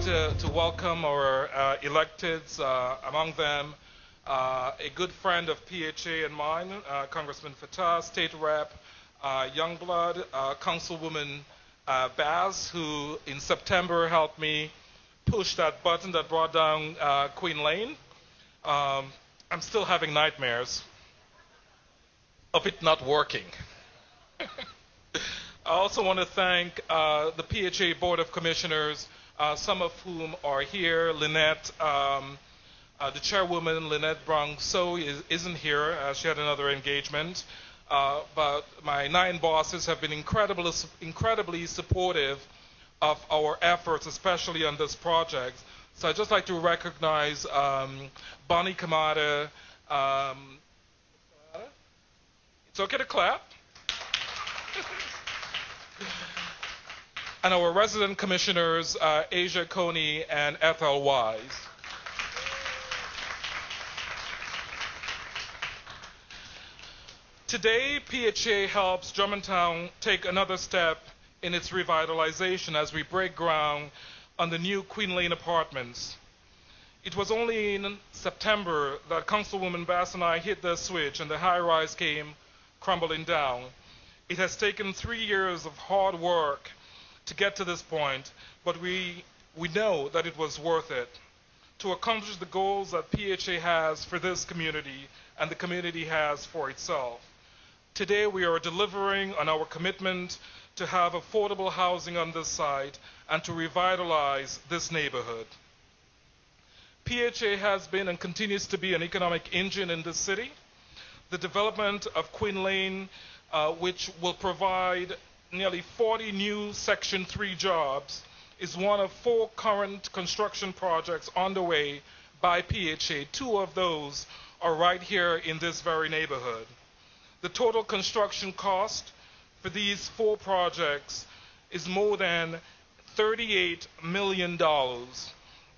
like to welcome our electeds, among them a good friend of PHA and mine, Congressman Fatah, State Rep Youngblood, Councilwoman Baz, who in September helped me push that button that brought down Queen Lane. I'm still having nightmares of it not working. I also want to thank the PHA Board of Commissioners, some of whom are here. Lynette, the chairwoman, Lynette Brown-So isn't here. She had another engagement. But my 9 bosses have been incredibly supportive of our efforts, especially on this project. So I'd just like to recognize Bonnie Kamada. It's okay to clap. And our resident commissioners, Asia Coney and Ethel Wise. Today, PHA helps Germantown take another step in its revitalization as we break ground on the new Queen Lane apartments. It was only in September that Councilwoman Bass and I hit the switch and the high-rise came crumbling down. It has taken 3 years of hard work to get to this point, but we know that it was worth it to accomplish the goals that PHA has for this community and the community has for itself. Today we are delivering on our commitment to have affordable housing on this site and to revitalize this neighborhood. PHA has been and continues to be an economic engine in this city. The development of Queen Lane, which will provide nearly 40 new Section 3 jobs, is one of 4 current construction projects underway by PHA. 2 of those are right here in this very neighborhood. The total construction cost for these 4 projects is more than $38 million,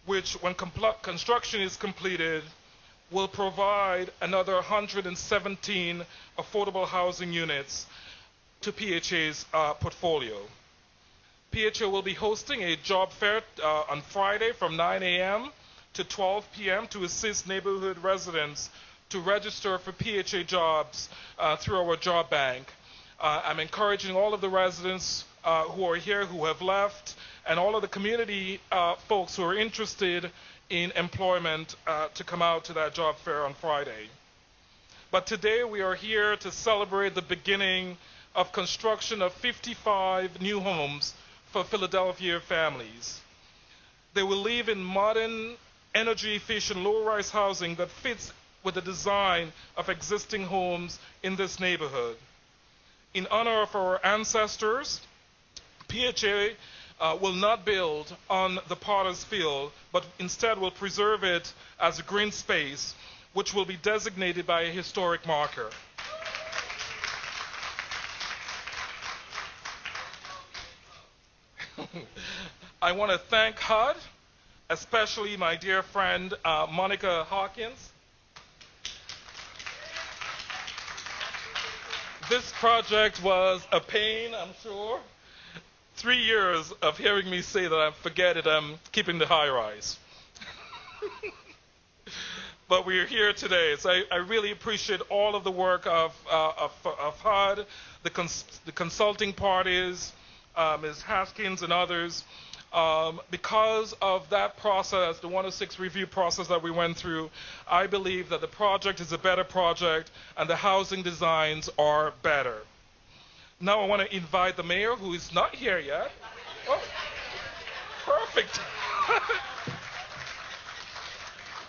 which, when construction is completed, will provide another 117 affordable housing units to PHA's portfolio. PHA will be hosting a job fair on Friday from 9 a.m. to 12 p.m. to assist neighborhood residents to register for PHA jobs through our job bank. I'm encouraging all of the residents who are here, who have left, and all of the community folks who are interested in employment to come out to that job fair on Friday. But today we are here to celebrate the beginning of construction of 55 new homes for Philadelphia families. They will live in modern, energy-efficient, low-rise housing that fits with the design of existing homes in this neighborhood. In honor of our ancestors, PHA will not build on the Potter's Field, but instead will preserve it as a green space, which will be designated by a historic marker. I want to thank HUD, especially my dear friend Monica Hawkins. This project was a pain, I'm sure. 3 years of hearing me say that I forget it, I'm keeping the high rise. But we're here today, so I really appreciate all of the work of HUD, the consulting parties, Ms. Haskins and others. Because of that process, the 106 review process that we went through, I believe that the project is a better project and the housing designs are better. Now I want to invite the mayor, who is not here yet. Oh, perfect.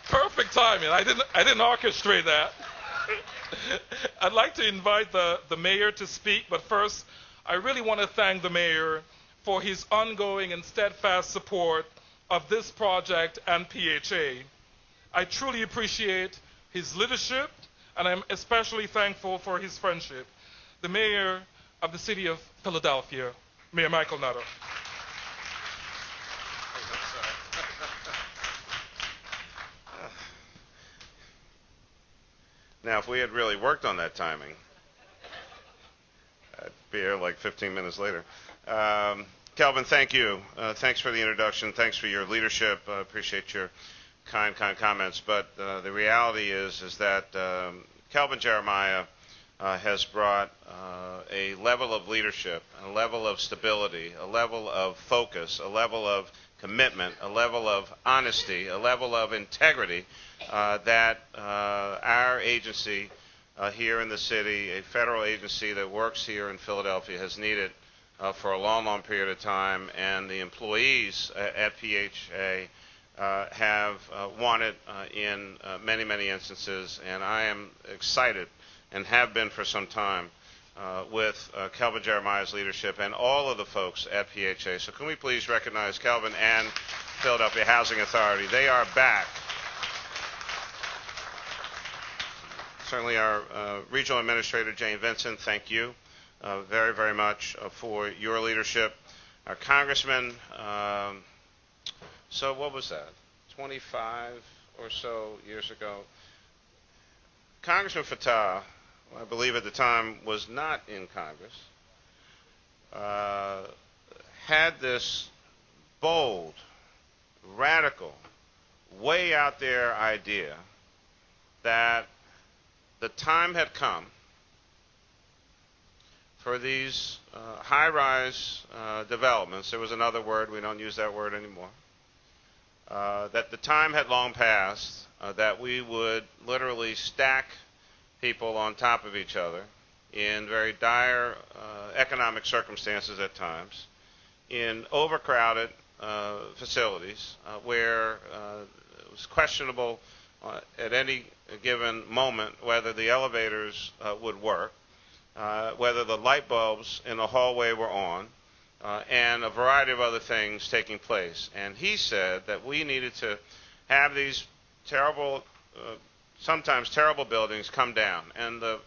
Perfect timing. I didn't orchestrate that. I'd like to invite the mayor to speak, but first, I really want to thank the mayor for his ongoing and steadfast support of this project and PHA. I truly appreciate his leadership, and I'm especially thankful for his friendship. The mayor of the city of Philadelphia, Mayor Michael Nutter. Now, if we had really worked on that timing, I'd be here like 15 minutes later. Kelvin, thank you. Thanks for the introduction. Thanks for your leadership. I appreciate your kind comments. But the reality is that Kelvin Jeremiah has brought a level of leadership, a level of stability, a level of focus, a level of commitment, a level of honesty, a level of integrity that our agency here in the city, a federal agency that works here in Philadelphia, has needed for a long, long period of time, and the employees at PHA have wanted in many, many instances, and I am excited and have been for some time with Kelvin Jeremiah's leadership and all of the folks at PHA. So can we please recognize Kelvin and Philadelphia Housing Authority? They are back. Certainly our Regional Administrator, Jane Vincent, thank you very, very much for your leadership. Our Congressman, so what was that, 25 or so years ago? Congressman Fattah, I believe at the time was not in Congress, had this bold, radical, way out there idea that the time had come for these high-rise developments. There was another word, we don't use that word anymore, that the time had long passed that we would literally stack people on top of each other in very dire economic circumstances at times, in overcrowded facilities where it was questionable at any given moment whether the elevators would work, whether the light bulbs in the hallway were on, and a variety of other things taking place. And he said that we needed to have these terrible, sometimes terrible buildings come down. And the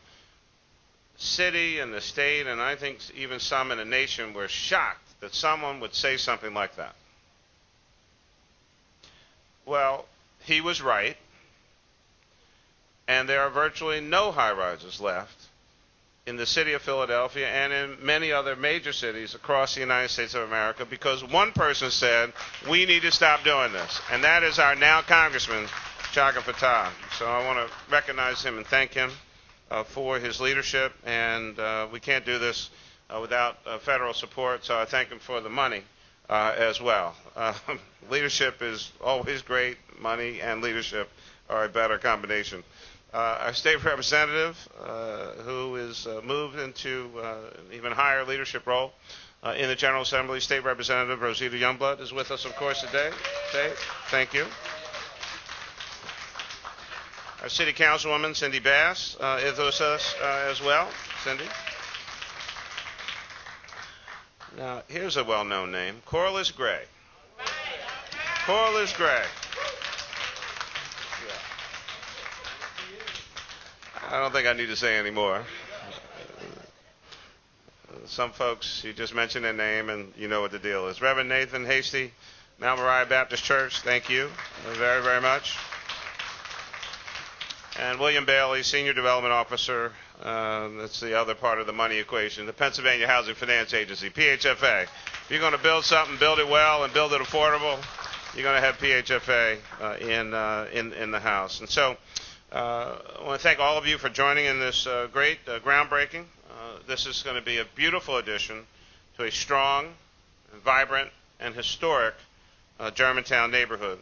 city and the state, and I think even some in the nation, were shocked that someone would say something like that. Well, he was right, and there are virtually no high-rises left in the city of Philadelphia and in many other major cities across the United States of America because one person said, we need to stop doing this. And that is our now Congressman, Chaka Fattah. So I want to recognize him and thank him for his leadership. And we can't do this without federal support, so I thank him for the money as well. Leadership is always great. Money and leadership are a better combination. Our state representative, who is moved into an even higher leadership role in the General Assembly, State Representative Rosita Youngblood, is with us, of course, today. Thank you. Our City Councilwoman, Cindy Bass, is with us as well. Cindy. Now, here's a well-known name, Corliss Gray. Corliss Gray. I don't think I need to say any more. Some folks, you just mention their name and you know what the deal is. Reverend Nathan Hasty, Mount Moriah Baptist Church, thank you very, very much. And William Bailey, Senior Development Officer, that's the other part of the money equation, the Pennsylvania Housing Finance Agency, PHFA. If you're going to build something, build it well and build it affordable, you're going to have PHFA in the house. And so I want to thank all of you for joining in this great groundbreaking. This is going to be a beautiful addition to a strong, vibrant, and historic Germantown neighborhood.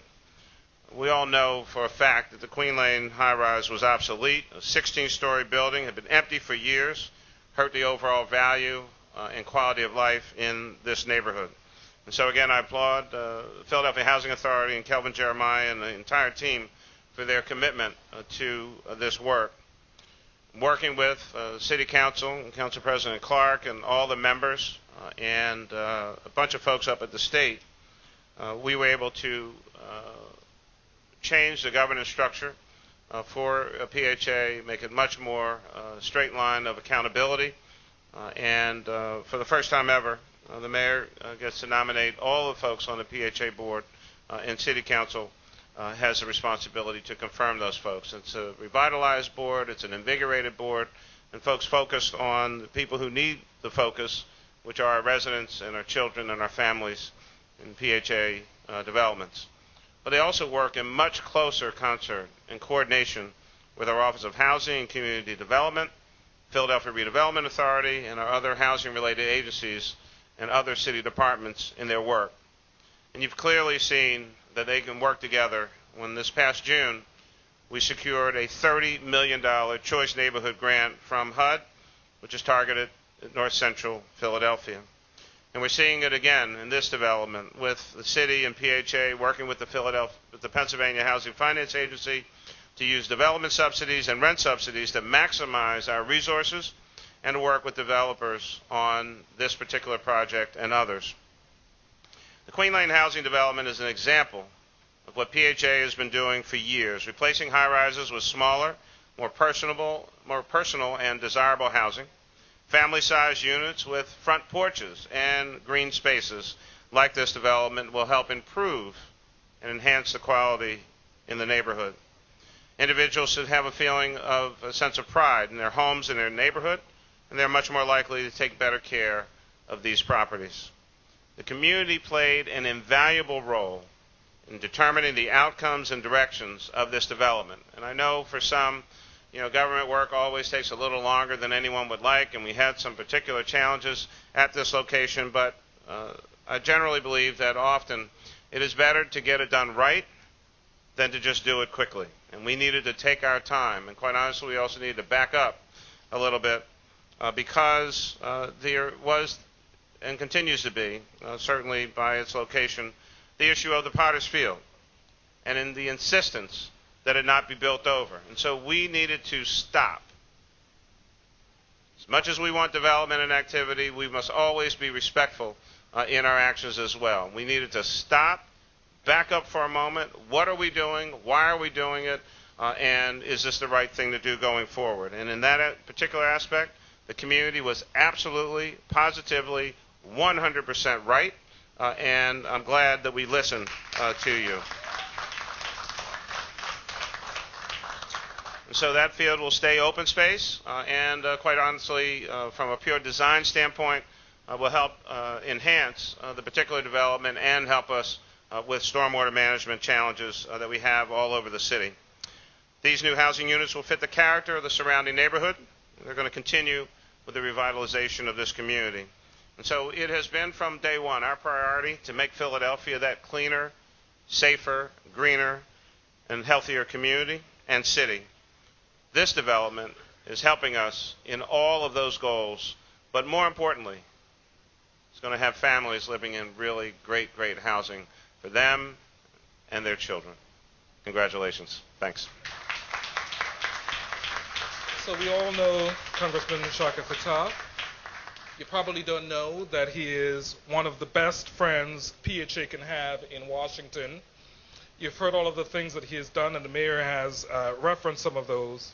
We all know for a fact that the Queen Lane high-rise was obsolete. A 16-story building had been empty for years, hurt the overall value and quality of life in this neighborhood. And so again, I applaud the Philadelphia Housing Authority and Kelvin Jeremiah and the entire team for their commitment to this work. Working with City Council and Council President Clark and all the members and a bunch of folks up at the state, we were able to change the governance structure for PHA, make it much more straight line of accountability, and for the first time ever, the mayor gets to nominate all the folks on the PHA board, and City Council has a responsibility to confirm those folks. It's a revitalized board, it's an invigorated board, and folks focused on the people who need the focus which are our residents and our children and our families in PHA developments. But they also work in much closer concert and coordination with our Office of Housing and Community Development, Philadelphia Redevelopment Authority, and our other housing-related agencies and other city departments in their work. And you've clearly seen that they can work together when this past June we secured a $30 million Choice Neighborhood grant from HUD, which is targeted at North Central Philadelphia. And we're seeing it again in this development with the city and PHA working with the Pennsylvania Housing Finance Agency to use development subsidies and rent subsidies to maximize our resources and to work with developers on this particular project and others. The Queen Lane housing development is an example of what PHA has been doing for years, replacing high-rises with smaller, more personal and desirable housing, family-sized units with front porches and green spaces like this development will help improve and enhance the quality in the neighborhood. Individuals should have a feeling of a sense of pride in their homes and their neighborhood, and they're much more likely to take better care of these properties. The community played an invaluable role in determining the outcomes and directions of this development. And I know for some, government work always takes a little longer than anyone would like, and we had some particular challenges at this location, but I generally believe that often it is better to get it done right than to just do it quickly. And we needed to take our time, and quite honestly, we also needed to back up a little bit because there was and continues to be, certainly by its location, the issue of the Potter's Field and in the insistence that it not be built over. And so we needed to stop. As much as we want development and activity, we must always be respectful in our actions as well. We needed to stop, back up for a moment. What are we doing? Why are we doing it? And is this the right thing to do going forward? And in that particular aspect, the community was absolutely, positively, 100% right, and I'm glad that we listened to you. And so that field will stay open space, and quite honestly, from a pure design standpoint, will help enhance the particular development and help us with stormwater management challenges that we have all over the city. These new housing units will fit the character of the surrounding neighborhood. They're going to continue with the revitalization of this community. And so it has been from day one our priority to make Philadelphia that cleaner, safer, greener, and healthier community and city. This development is helping us in all of those goals, but more importantly, it's going to have families living in really great housing for them and their children. Congratulations. Thanks. So we all know Congressman Shaka Fattah. You probably don't know that he is one of the best friends PHA can have in Washington. You've heard all of the things that he has done, and the mayor has referenced some of those.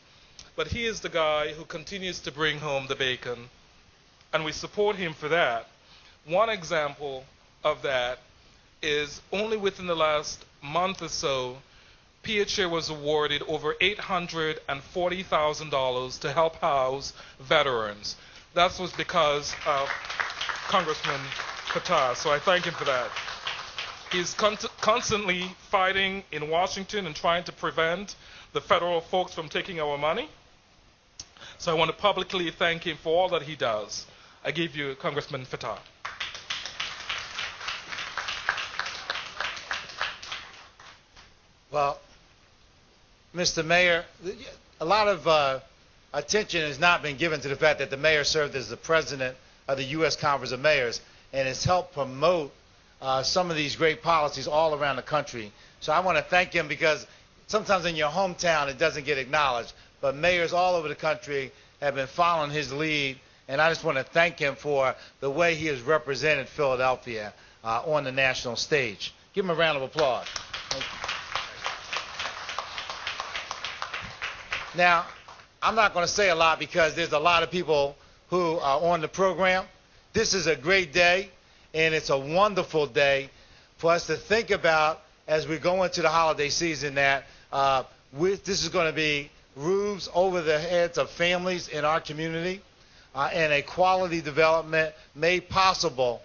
But he is the guy who continues to bring home the bacon, and we support him for that. One example of that is only within the last month or so, PHA was awarded over $840,000 to help house veterans. That was because of Congressman Fattah, so I thank him for that. He's constantly fighting in Washington and trying to prevent the federal folks from taking our money. So I want to publicly thank him for all that he does. I give you Congressman Fattah. Well, Mr. Mayor, a lot of attention has not been given to the fact that the mayor served as the president of the U.S. Conference of Mayors and has helped promote some of these great policies all around the country. So I want to thank him because sometimes in your hometown it doesn't get acknowledged, but mayors all over the country have been following his lead, and I just want to thank him for the way he has represented Philadelphia on the national stage. Give him a round of applause. Now, I'm not going to say a lot because there's a lot of people who are on the program. This is a great day, and it's a wonderful day for us to think about as we go into the holiday season that this is going to be roofs over the heads of families in our community. and a quality development made possible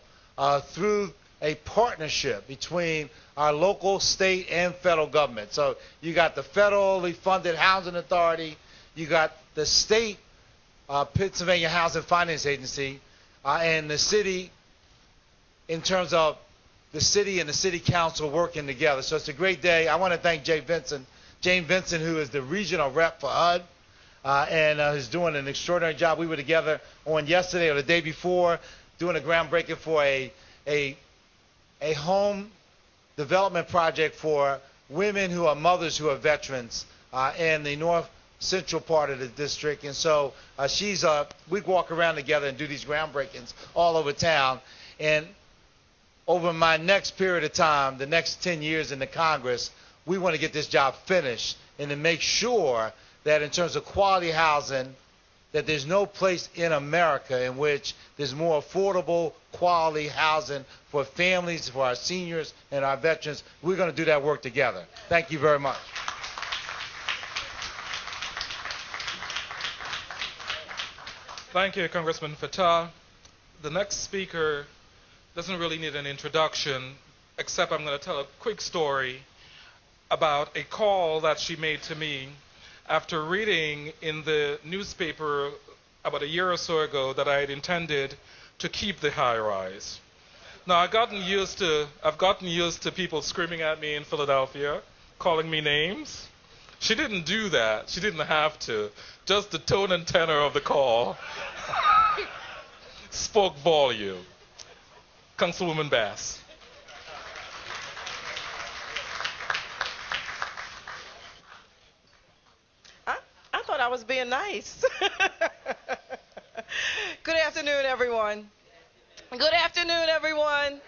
through a partnership between our local, state, and federal government. So you got the federally funded Housing Authority, you got the state Pennsylvania Housing Finance Agency, and the city in terms of the city and the city council working together. So it's a great day. I want to thank Jane Vincent, who is the regional rep for HUD, and is doing an extraordinary job. We were together on yesterday or the day before doing a groundbreaking for a home development project for women who are mothers who are veterans in the north central part of the district. And so we walk around together and do these groundbreakings all over town. And over my next period of time, the next 10 years in the Congress, we want to get this job finished and to make sure that in terms of quality housing, that there's no place in America in which there's more affordable quality housing for families, for our seniors and our veterans. We're going to do that work together. Thank you very much. Thank you, Congressman Fattah. The next speaker doesn't really need an introduction, except I'm going to tell a quick story about a call that she made to me after reading in the newspaper about a year or so ago that I had intended to keep the high-rise. Now, I've gotten used to people screaming at me in Philadelphia, calling me names. She didn't do that. She didn't have to. Just the tone and tenor of the call spoke volume. Councilwoman Bass. I thought I was being nice. Good afternoon, everyone. Good afternoon, everyone.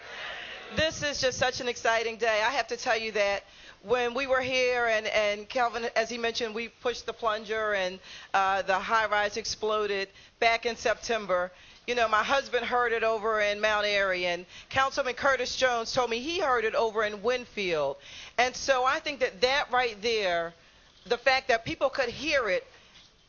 This is just such an exciting day. I have to tell you that when we were here and Kelvin, as he mentioned, we pushed the plunger and the high-rise exploded back in September. You know, my husband heard it over in Mount Airy, and Councilman Curtis Jones told me he heard it over in Winfield. And so I think that right there, the fact that people could hear it,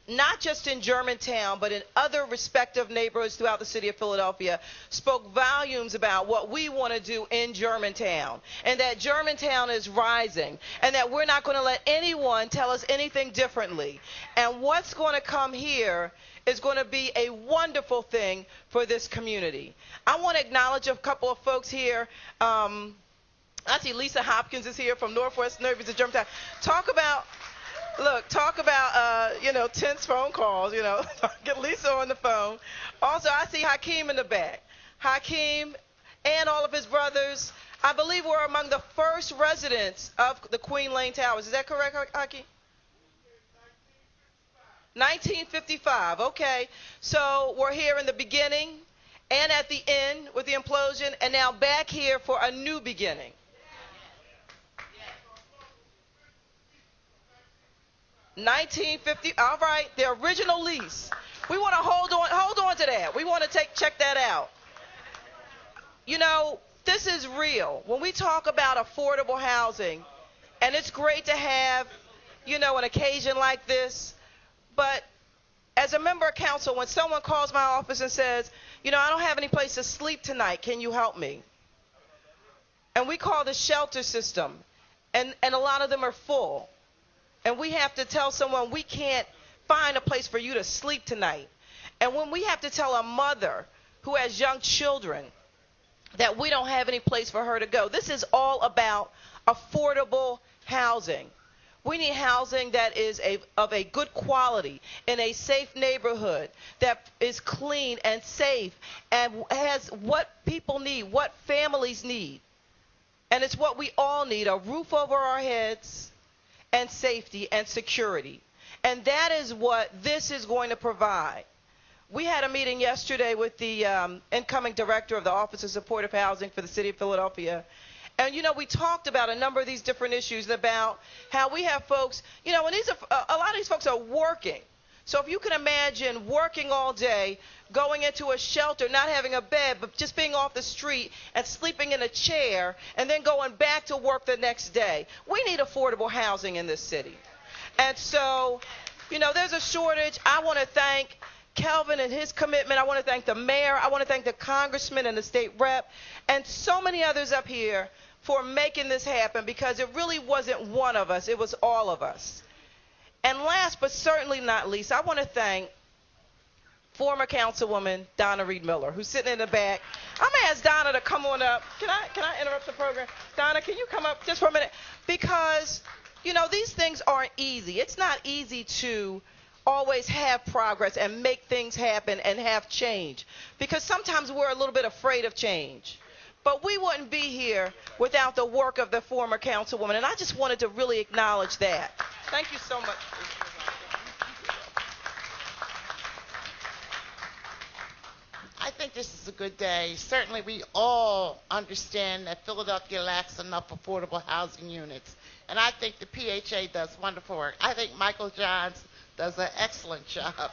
not just in Germantown, but in other respective neighborhoods throughout the city of Philadelphia, spoke volumes about what we want to do in Germantown, and that Germantown is rising, and that we're not going to let anyone tell us anything differently. And what's going to come here is going to be a wonderful thing for this community. I want to acknowledge a couple of folks here. I see Lisa Hopkins is here from Northwest Neighbors of Germantown. Talk about tense phone calls, get Lisa on the phone. Also, I see Hakeem in the back. Hakeem and all of his brothers, I believe, were among the first residents of the Queen Lane Towers. Is that correct, Hakeem? 1955, okay. So we're here in the beginning and at the end with the implosion, and now back here for a new beginning. 1950, all right, the original lease. We want to hold on to that. We want to check that out. You know, this is real. When we talk about affordable housing, and it's great to have, an occasion like this, but as a member of council, when someone calls my office and says, I don't have any place to sleep tonight, can you help me? And we call the shelter system, and a lot of them are full. And we have to tell someone we can't find a place for you to sleep tonight. And when we have to tell a mother who has young children that we don't have any place for her to go, this is all about affordable housing. We need housing that is of a good quality in a safe neighborhood that is clean and safe and has what people need, what families need. And it's what we all need, a roof over our heads and safety and security. And that is what this is going to provide. We had a meeting yesterday with the incoming director of the Office of Supportive Housing for the City of Philadelphia. And, we talked about a number of these different issues about how we have folks, and a lot of these folks are working. So if you can imagine working all day, going into a shelter, not having a bed, but just being off the street and sleeping in a chair and then going back to work the next day. We need affordable housing in this city. And so, there's a shortage. I want to thank Kelvin and his commitment. I want to thank the mayor. I want to thank the congressman and the state rep and so many others up here for making this happen, because it really wasn't one of us. It was all of us. And last but certainly not least, I want to thank former Councilwoman Donna Reed Miller, who's sitting in the back. I'm going to ask Donna to come on up. Can I interrupt the program? Donna, can you come up just for a minute? Because, you know, these things aren't easy. It's not easy to always have progress and make things happen and have change, because sometimes we're a little bit afraid of change. But we wouldn't be here without the work of the former councilwoman, and I just wanted to really acknowledge that. Thank you so much. I think this is a good day. Certainly we all understand that Philadelphia lacks enough affordable housing units, and I think the PHA does wonderful work. I think Michael Johns does an excellent job.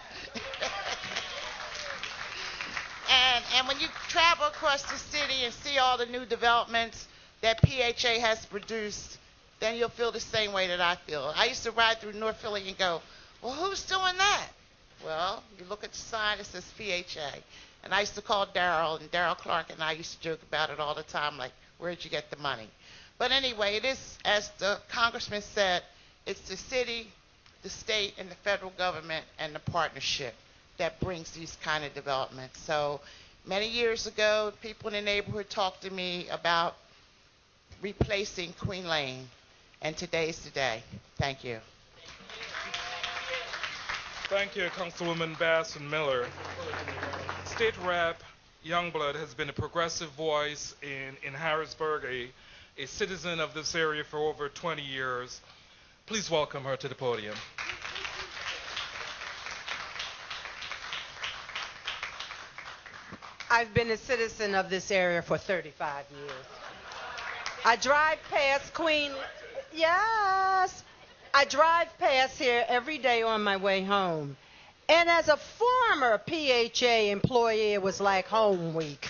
And when you travel across the city and see all the new developments that PHA has produced, then you'll feel the same way that I feel. I used to ride through North Philly and go, well, who's doing that? Well, you look at the sign, it says PHA. And I used to call Darrell, and Darrell Clark and I used to joke about it all the time, like, where'd you get the money? But anyway, it is, as the congressman said, it's the city, the state, and the federal government and the partnership that brings these kind of developments. So many years ago, people in the neighborhood talked to me about replacing Queen Lane, and today's the day. Thank you. Thank you, Councilwoman Bass and Miller. State Rep Youngblood has been a progressive voice in Harrisburg, a citizen of this area for over 20 years. Please welcome her to the podium. I've been a citizen of this area for 35 years. I drive past Yes. I drive past here every day on my way home. And as a former PHA employee, it was like home week.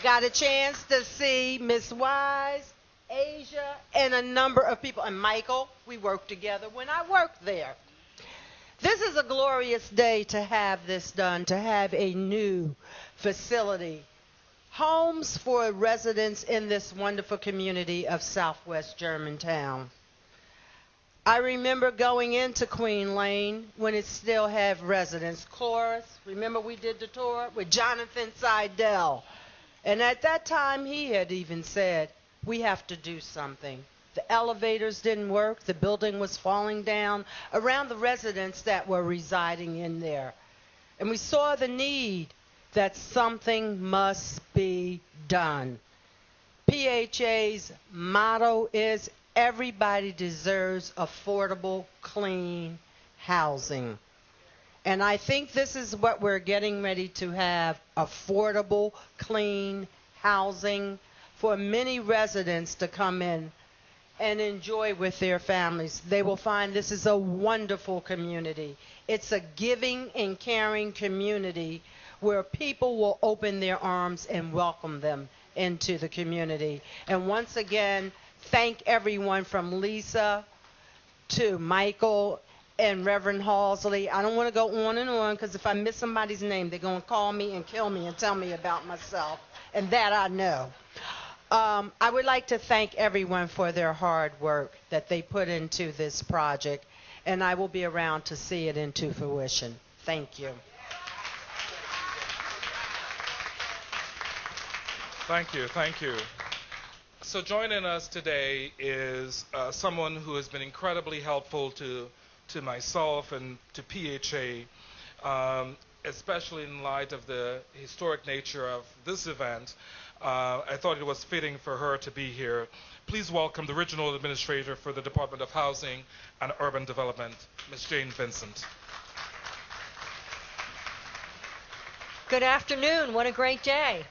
Got a chance to see Miss Wise, Asia, and a number of people. And Michael, we worked together when I worked there. This is a glorious day to have this done, to have a new facility. Homes for residents in this wonderful community of Southwest Germantown. I remember going into Queen Lane when it still had residents. Chorus, remember we did the tour with Jonathan Seidel. And at that time he had even said, we have to do something. The elevators didn't work. The building was falling down around the residents that were residing in there. And we saw the need that something must be done. PHA's motto is everybody deserves affordable, clean housing. And I think this is what we're getting ready to have, affordable, clean housing for many residents to come in and enjoy with their families. They will find this is a wonderful community. It's a giving and caring community where people will open their arms and welcome them into the community. And once again, thank everyone from Lisa to Michael and Reverend Halsley. I don't want to go on and on, because if I miss somebody's name, they're going to call me and kill me and tell me about myself. And that I know. I would like to thank everyone for their hard work that they put into this project, and I will be around to see it into fruition. Thank you. Thank you, thank you. So joining us today is someone who has been incredibly helpful to myself and to PHA, especially in light of the historic nature of this event. I thought it was fitting for her to be here. Please welcome the Regional Administrator for the Department of Housing and Urban Development, Ms. Jane Vincent. Good afternoon. What a great day.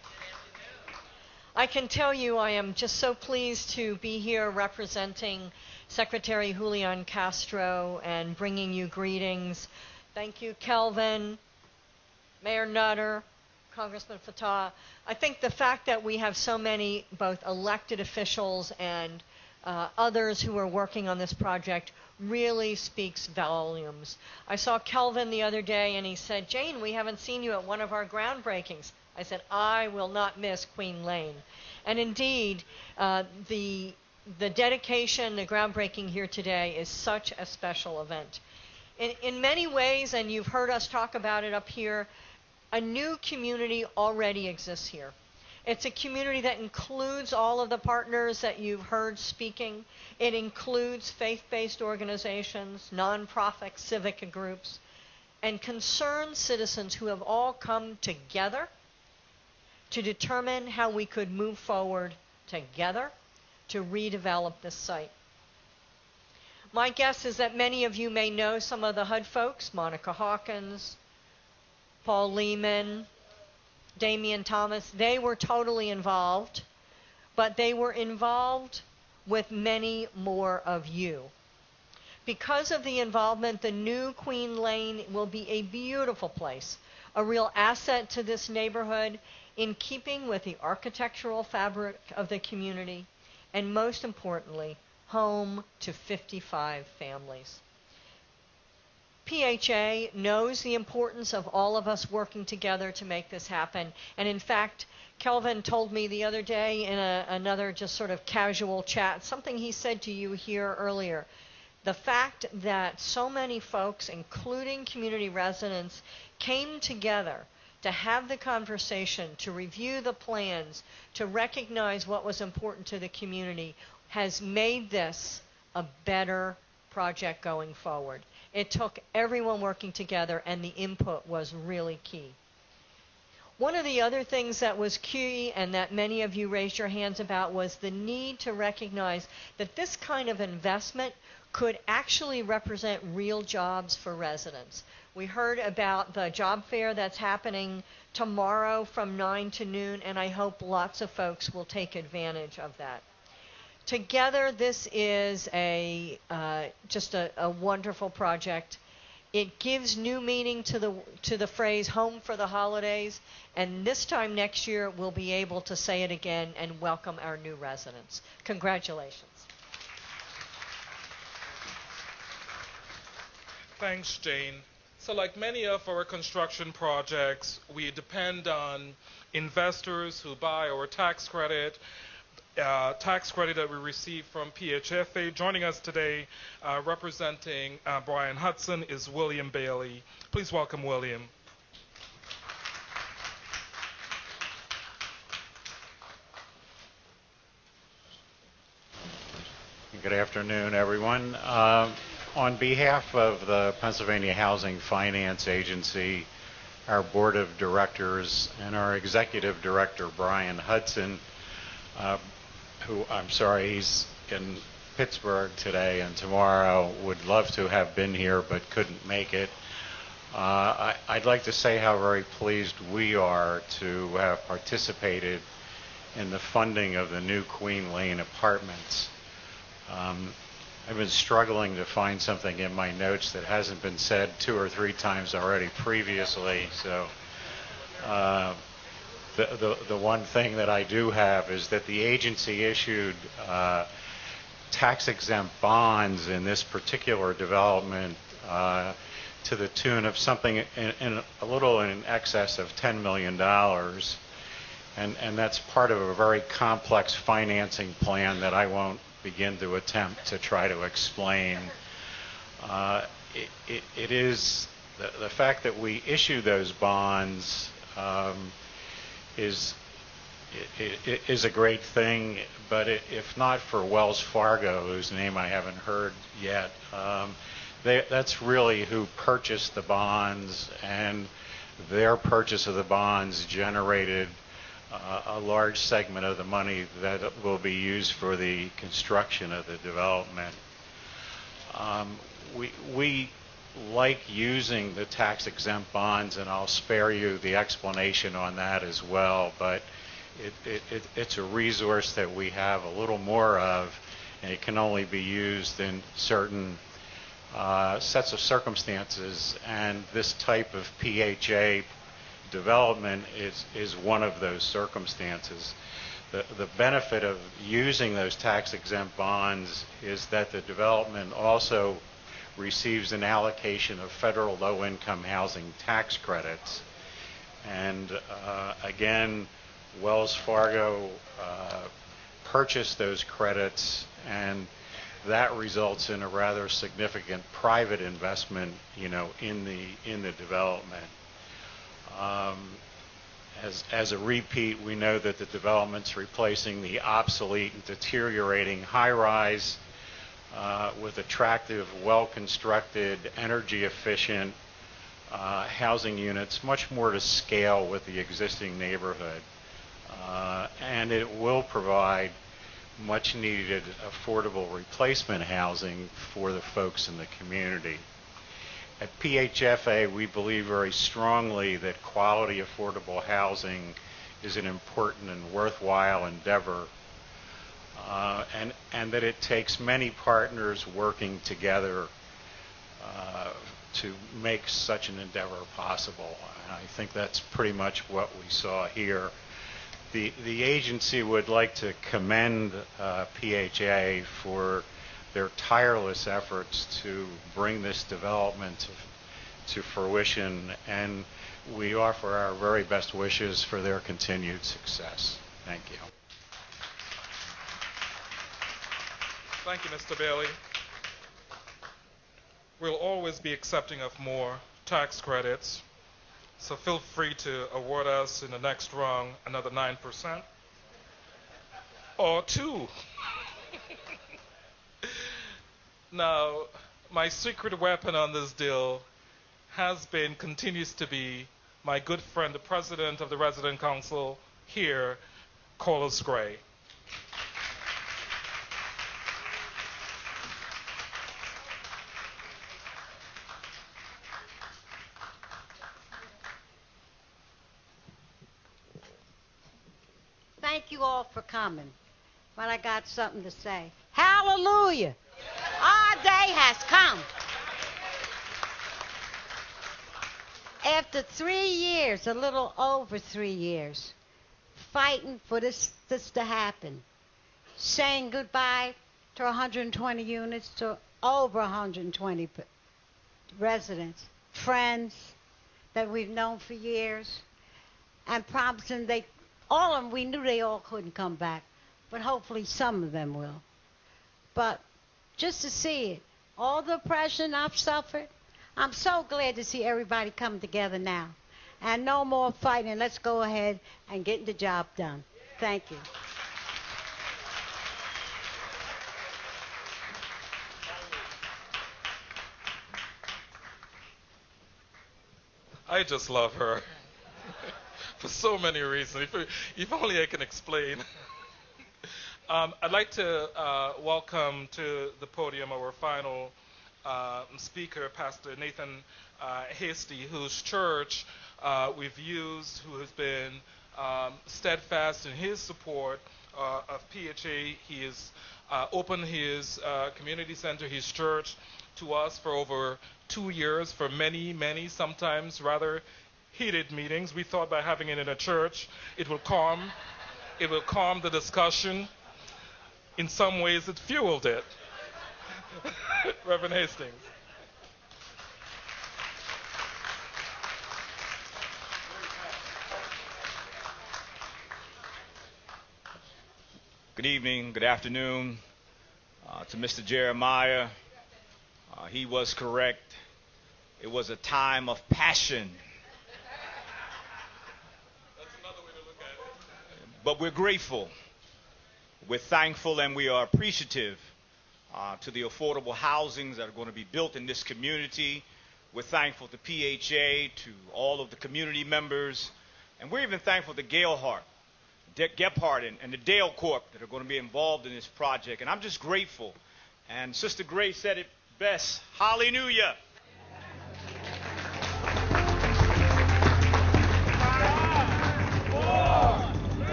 I can tell you I am just so pleased to be here representing Secretary Julian Castro and bringing you greetings. Thank you, Kelvin, Mayor Nutter, Congressman Fatah. I think the fact that we have so many both elected officials and others who are working on this project really speaks volumes. I saw Kelvin the other day and he said, "Jane, we haven't seen you at one of our groundbreakings." I said, "I will not miss Queen Lane." And indeed, the dedication, the groundbreaking here today is such a special event. In many ways, and you've heard us talk about it up here, a new community already exists here. It's a community that includes all of the partners that you've heard speaking. It includes faith-based organizations, nonprofit civic groups, and concerned citizens who have all come together to determine how we could move forward together to redevelop this site. My guess is that many of you may know some of the HUD folks, Monica Hawkins, Paul Lehman, Damian Thomas. They were totally involved, but they were involved with many more of you. Because of the involvement, the new Queen Lane will be a beautiful place, a real asset to this neighborhood, in keeping with the architectural fabric of the community, and most importantly, home to 55 families. PHA knows the importance of all of us working together to make this happen. And in fact, Kelvin told me the other day in another just sort of casual chat, something he said to you here earlier. The fact that so many folks, including community residents, came together to have the conversation, to review the plans, to recognize what was important to the community, has made this a better project going forward. It took everyone working together, and the input was really key. One of the other things that was key and that many of you raised your hands about was the need to recognize that this kind of investment could actually represent real jobs for residents. We heard about the job fair that's happening tomorrow from 9 to noon, and I hope lots of folks will take advantage of that. Together, this is just a wonderful project. It gives new meaning to the phrase "home for the holidays," and this time next year we'll be able to say it again and welcome our new residents. Congratulations. Thanks, Jane. So like many of our construction projects, we depend on investors who buy our tax credit that we receive from PHFA. Joining us today, representing Brian Hudson, is William Bailey. Please welcome William. Good afternoon, everyone. On behalf of the Pennsylvania Housing Finance Agency, our board of directors, and our executive director, Brian Hudson, who I'm sorry he's in Pittsburgh today and tomorrow, would love to have been here but couldn't make it. I'd like to say how very pleased we are to have participated in the funding of the new Queen Lane apartments. I've been struggling to find something in my notes that hasn't been said 2 or 3 times already previously, so the one thing that I do have is that the agency issued tax-exempt bonds in this particular development to the tune of something in a little in excess of $10 million. And that's part of a very complex financing plan that I won't begin to attempt to try to explain. It is the fact that we issue those bonds is a great thing, but if not for Wells Fargo, whose name I haven't heard yet, that's really who purchased the bonds, and their purchase of the bonds generated a large segment of the money that will be used for the construction of the development. We like using the tax-exempt bonds, and I'll spare you the explanation on that as well, but it's a resource that we have a little more of, and it can only be used in certain sets of circumstances, and this type of PHA development is one of those circumstances. The benefit of using those tax-exempt bonds is that the development also receives an allocation of federal low-income housing tax credits. And again, Wells Fargo purchased those credits, and that results in a rather significant private investment, in the development. As a repeat, we know that the development's replacing the obsolete and deteriorating high-rise with attractive, well-constructed, energy-efficient housing units, much more to scale with the existing neighborhood. And it will provide much-needed affordable replacement housing for the folks in the community. At PHFA, we believe very strongly that quality affordable housing is an important and worthwhile endeavor, and that it takes many partners working together to make such an endeavor possible. And I think that's pretty much what we saw here. The agency would like to commend PHA for their tireless efforts to bring this development to fruition, and we offer our very best wishes for their continued success. Thank you. Thank you, Mr. Bailey. We'll always be accepting of more tax credits, so feel free to award us in the next round another 9% or 2. Now, my secret weapon on this deal continues to be my good friend, the president of the resident council here, Carlos Gray. Thank you all for coming, but I got something to say. Hallelujah! Our day has come. After 3 years, a little over 3 years, fighting for this to happen, saying goodbye to 120 units to over 120 residents, friends that we've known for years, and promising all of them, we knew they all couldn't come back, but hopefully some of them will. But just to see it, all the oppression I've suffered, I'm so glad to see everybody come together now. And no more fighting. Let's go ahead and get the job done. Thank you. I just love her for so many reasons. If only I can explain. I'd like to welcome to the podium our final speaker, Pastor Nathan Hasty, whose church we've used, who has been steadfast in his support of PHA. He has opened his community center, his church, to us for over 2 years, for many, many, sometimes rather heated meetings. We thought by having it in a church, it will calm the discussion. In some ways, it fueled it. Reverend Hastings. Good evening, good afternoon to Mr. Jeremiah. He was correct. It was a time of passion. That's another way to look at it. But we're grateful. We're thankful and we are appreciative to the affordable housings that are going to be built in this community. We're thankful to PHA, to all of the community members, and we're even thankful to Gephardt and the Dale Corp that are going to be involved in this project. And I'm just grateful. And Sister Grace said it best. Hallelujah.